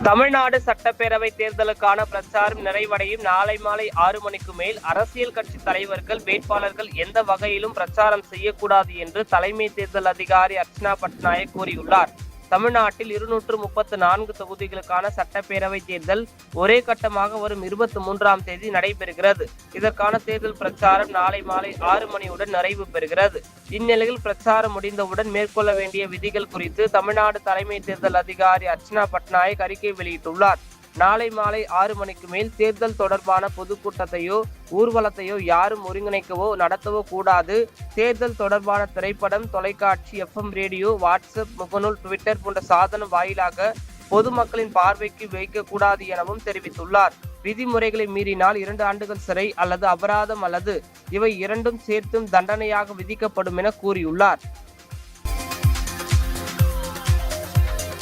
தமிழ்நாடு சட்டப்பேரவை தேர்தலுக்கான பிரச்சாரம் நிறைவடையும் நாளை மாலை 6 மணிக்கு மேல் அரசியல் கட்சி தலைவர்கள், வேட்பாளர்கள் எந்த வகையிலும் பிரச்சாரம் செய்யக்கூடாது என்று தலைமை தேர்தல் அதிகாரி அர்ச்சனா பட்நாயக் கூறியுள்ளார். தமிழ்நாட்டில் 234 தொகுதிகளுக்கான சட்டப்பேரவை தேர்தல் ஒரே கட்டமாக வரும் 23ஆம் தேதி நடைபெறுகிறது. இதற்கான தேர்தல் பிரச்சாரம் நாளை மாலை 6 மணியுடன் நிறைவு பெறுகிறது. இந்நிலையில் பிரச்சாரம் முடிந்தவுடன் மேற்கொள்ள வேண்டிய விதிகள் குறித்து தமிழ்நாடு தலைமை தேர்தல் அதிகாரி அர்ச்சனா பட்நாயக் அறிக்கை வெளியிட்டுள்ளார். நாளை மாலை 6 மணிக்கு மேல் தேர்தல் தொடர்பான பொதுக்கூட்டத்தையோ ஊர்வலத்தையோ யாரும் ஒருங்கிணைக்கவோ நடத்தவோ கூடாது. தேர்தல் தொடர்பான திரைப்படம், தொலைக்காட்சி, FM ரேடியோ, வாட்ஸ்அப், முகநூல், ட்விட்டர் போன்ற சாதனம் வாயிலாக பொதுமக்களின் பார்வைக்கு வைக்கக்கூடாது எனவும் தெரிவித்துள்ளார். விதிமுறைகளை மீறினால் 2 ஆண்டுகள் சிறை அல்லது அபராதம் அல்லது இவை இரண்டும் சேர்த்தும் தண்டனையாக விதிக்கப்படும் என கூறியுள்ளார்.